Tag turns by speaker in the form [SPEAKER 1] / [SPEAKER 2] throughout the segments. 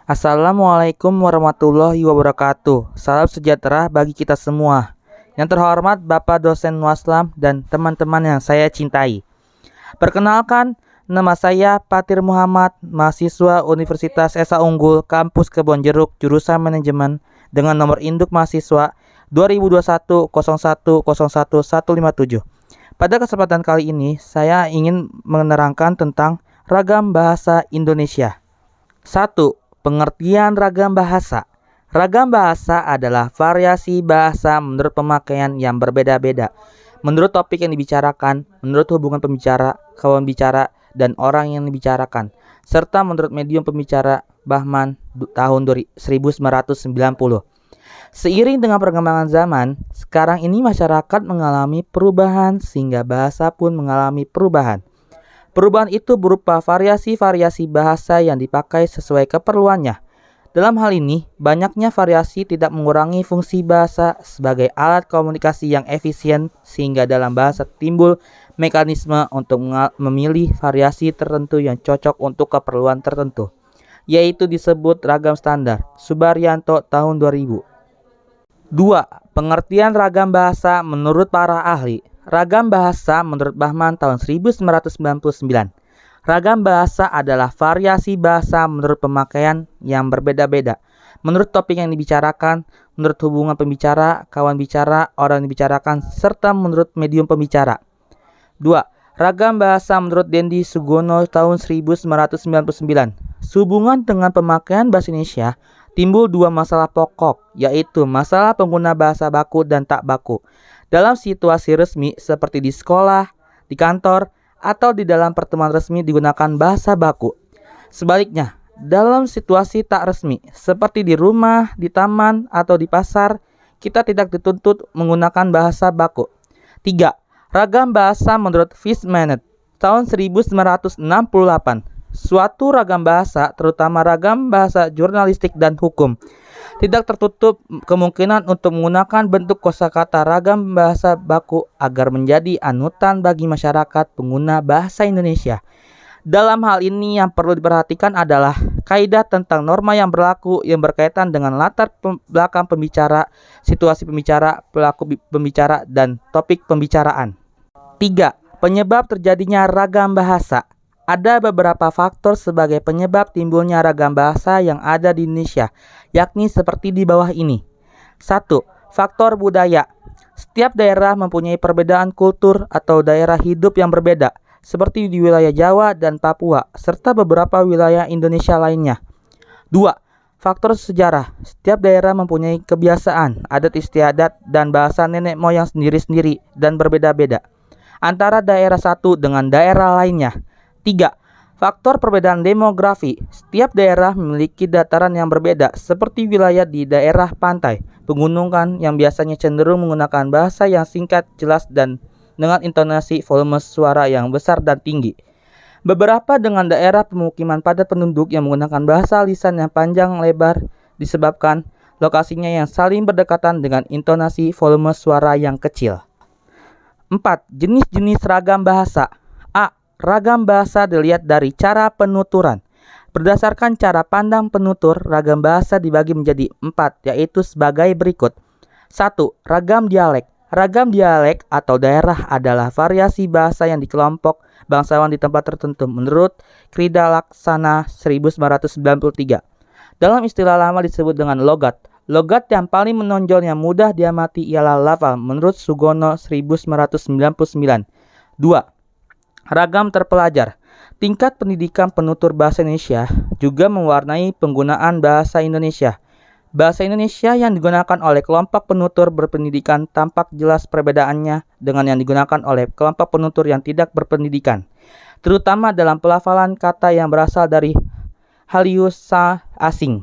[SPEAKER 1] Assalamualaikum warahmatullahi wabarakatuh. Salam sejahtera bagi kita semua. Yang terhormat Bapak dosen Waslam dan teman-teman yang saya cintai. Perkenalkan, nama saya Patir Muhammad, mahasiswa Universitas Esa Unggul, Kampus Kebonjeruk, jurusan Manajemen dengan nomor induk mahasiswa 2021 01 01 157. Pada kesempatan kali ini, saya ingin menerangkan tentang ragam bahasa Indonesia. 1. Pengertian ragam bahasa. Ragam bahasa adalah variasi bahasa menurut pemakaian yang berbeda-beda, menurut topik yang dibicarakan, menurut hubungan pembicara, kawan bicara, dan orang yang dibicarakan, serta menurut medium pembicara. Bahman tahun 1990. Seiring dengan perkembangan zaman, sekarang ini masyarakat mengalami perubahan sehingga bahasa pun mengalami perubahan. Perubahan itu berupa variasi-variasi bahasa yang dipakai sesuai keperluannya. Dalam hal ini, banyaknya variasi tidak mengurangi fungsi bahasa sebagai alat komunikasi yang efisien, sehingga dalam bahasa timbul mekanisme untuk memilih variasi tertentu yang cocok untuk keperluan tertentu, yaitu disebut ragam standar. Subaryanto tahun 2000. 2. Pengertian ragam bahasa menurut para ahli. Ragam bahasa menurut Bahman tahun 1999. Ragam bahasa adalah variasi bahasa menurut pemakaian yang berbeda-beda, menurut topik yang dibicarakan, menurut hubungan pembicara, kawan bicara, orang yang dibicarakan, serta menurut medium pembicara. 2. Ragam bahasa menurut Dendi Sugono tahun 1999. Sehubungan dengan pemakaian bahasa Indonesia, timbul dua masalah pokok, yaitu masalah pengguna bahasa baku dan tak baku. Dalam situasi resmi seperti di sekolah, di kantor, atau di dalam pertemuan resmi digunakan bahasa baku. Sebaliknya, dalam situasi tak resmi seperti di rumah, di taman, atau di pasar, kita tidak dituntut menggunakan bahasa baku. 3. Ragam bahasa menurut Fishman tahun 1968. Suatu ragam bahasa, terutama ragam bahasa jurnalistik dan hukum, tidak tertutup kemungkinan untuk menggunakan bentuk kosakata ragam bahasa baku agar menjadi anutan bagi masyarakat pengguna bahasa Indonesia. Dalam hal ini yang perlu diperhatikan adalah kaidah tentang norma yang berlaku yang berkaitan dengan latar belakang pembicara, situasi pembicara, pelaku pembicara, dan topik pembicaraan. 3. Penyebab terjadinya ragam bahasa. Ada beberapa faktor sebagai penyebab timbulnya ragam bahasa yang ada di Indonesia, yakni seperti di bawah ini. 1. Faktor budaya. Setiap daerah mempunyai perbedaan kultur atau daerah hidup yang berbeda, seperti di wilayah Jawa dan Papua, serta beberapa wilayah Indonesia lainnya. 2. Faktor sejarah. Setiap daerah mempunyai kebiasaan, adat istiadat, dan bahasa nenek moyang sendiri-sendiri dan berbeda-beda antara daerah satu dengan daerah lainnya. 3. Faktor perbedaan demografi. Setiap daerah memiliki dataran yang berbeda, seperti wilayah di daerah pantai, pegunungan yang biasanya cenderung menggunakan bahasa yang singkat, jelas, dan dengan intonasi volume suara yang besar dan tinggi. Beberapa dengan daerah pemukiman padat penduduk yang menggunakan bahasa lisan yang panjang lebar disebabkan lokasinya yang saling berdekatan dengan intonasi volume suara yang kecil. 4. Jenis-jenis ragam bahasa. Ragam bahasa dilihat dari cara penuturan. Berdasarkan cara pandang penutur, ragam bahasa dibagi menjadi 4, yaitu sebagai berikut. 1. Ragam dialek. Ragam dialek atau daerah adalah variasi bahasa yang dikelompok bangsawan di tempat tertentu menurut Krida Laksana 1993. Dalam istilah lama disebut dengan logat. Logat yang paling menonjol yang mudah diamati ialah lafal menurut Sugono 1999. 2. Ragam terpelajar. Tingkat pendidikan penutur bahasa Indonesia juga mewarnai penggunaan bahasa Indonesia. Bahasa Indonesia yang digunakan oleh kelompok penutur berpendidikan tampak jelas perbedaannya dengan yang digunakan oleh kelompok penutur yang tidak berpendidikan, terutama dalam pelafalan kata yang berasal dari halieusa asing.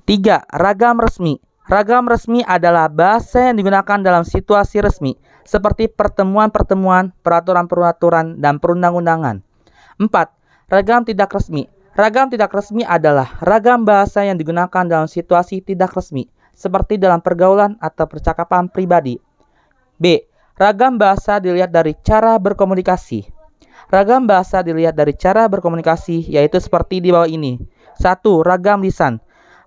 [SPEAKER 1] 3. Ragam resmi. Ragam resmi adalah bahasa yang digunakan dalam situasi resmi, seperti pertemuan-pertemuan, peraturan-peraturan, dan perundang-undangan. 4. Ragam tidak resmi. Ragam tidak resmi adalah ragam bahasa yang digunakan dalam situasi tidak resmi, seperti dalam pergaulan atau percakapan pribadi. B. Ragam bahasa dilihat dari cara berkomunikasi. Ragam bahasa dilihat dari cara berkomunikasi, yaitu seperti di bawah ini. 1. Ragam lisan.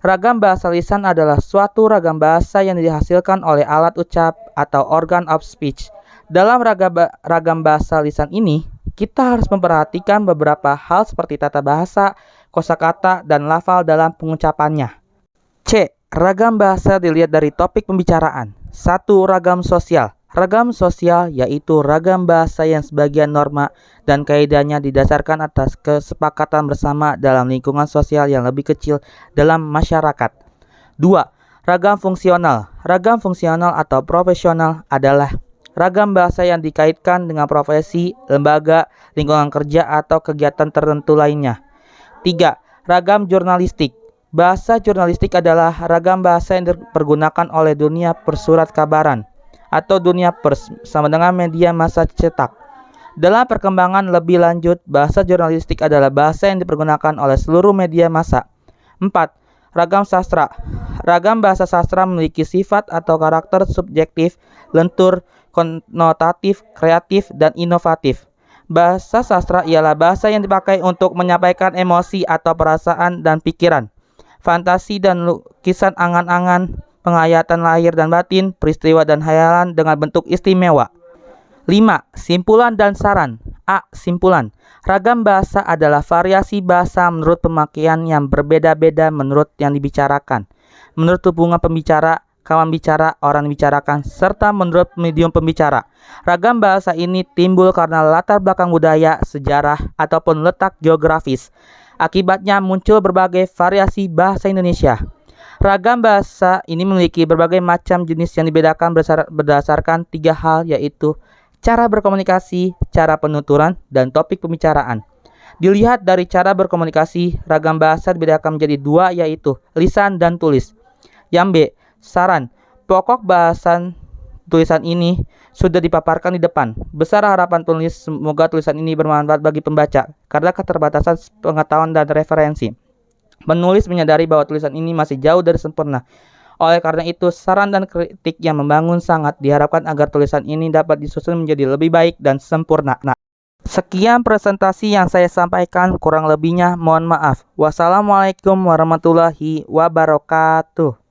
[SPEAKER 1] Ragam bahasa lisan adalah suatu ragam bahasa yang dihasilkan oleh alat ucap atau organ of speech. Dalam ragam bahasa lisan ini, kita harus memperhatikan beberapa hal seperti tata bahasa, kosakata, dan lafal dalam pengucapannya. C. Ragam bahasa dilihat dari topik pembicaraan. 1. Ragam sosial. Ragam sosial yaitu ragam bahasa yang sebagian norma dan kaidahnya didasarkan atas kesepakatan bersama dalam lingkungan sosial yang lebih kecil dalam masyarakat. 2. Ragam fungsional. Ragam fungsional atau profesional adalah ragam bahasa yang dikaitkan dengan profesi, lembaga, lingkungan kerja, atau kegiatan tertentu lainnya. 3. Ragam jurnalistik. Bahasa jurnalistik adalah ragam bahasa yang dipergunakan oleh dunia persurat kabaran atau dunia pers sama dengan media massa cetak. Dalam perkembangan lebih lanjut, bahasa jurnalistik adalah bahasa yang dipergunakan oleh seluruh media massa. 4. Ragam sastra. Ragam bahasa sastra memiliki sifat atau karakter subjektif, lentur, konotatif, kreatif, dan inovatif. Bahasa sastra ialah bahasa yang dipakai untuk menyampaikan emosi atau perasaan dan pikiran, fantasi dan lukisan angan-angan, penghayatan lahir dan batin, peristiwa dan hayalan dengan bentuk istimewa. 5. Simpulan dan saran. A. Simpulan. Ragam bahasa adalah variasi bahasa menurut pemakaian yang berbeda-beda menurut yang dibicarakan, menurut hubungan pembicara, kawan bicara, orang dibicarakan, serta menurut medium pembicara. Ragam bahasa ini timbul karena latar belakang budaya, sejarah, ataupun letak geografis. Akibatnya muncul berbagai variasi bahasa Indonesia. Ragam bahasa ini memiliki berbagai macam jenis yang dibedakan berdasarkan 3 hal, yaitu cara berkomunikasi, cara penuturan, dan topik pembicaraan. Dilihat dari cara berkomunikasi, ragam bahasa dibedakan menjadi 2, yaitu lisan dan tulis. Yang B. Saran. Pokok bahasan tulisan ini sudah dipaparkan di depan. Besar harapan penulis semoga tulisan ini bermanfaat bagi pembaca karena keterbatasan pengetahuan dan referensi. Penulis menyadari bahwa tulisan ini masih jauh dari sempurna. Oleh karena itu, saran dan kritik yang membangun sangat diharapkan agar tulisan ini dapat disusun menjadi lebih baik dan sempurna. Sekian presentasi yang saya sampaikan, kurang lebihnya mohon maaf. Wassalamualaikum warahmatullahi wabarakatuh.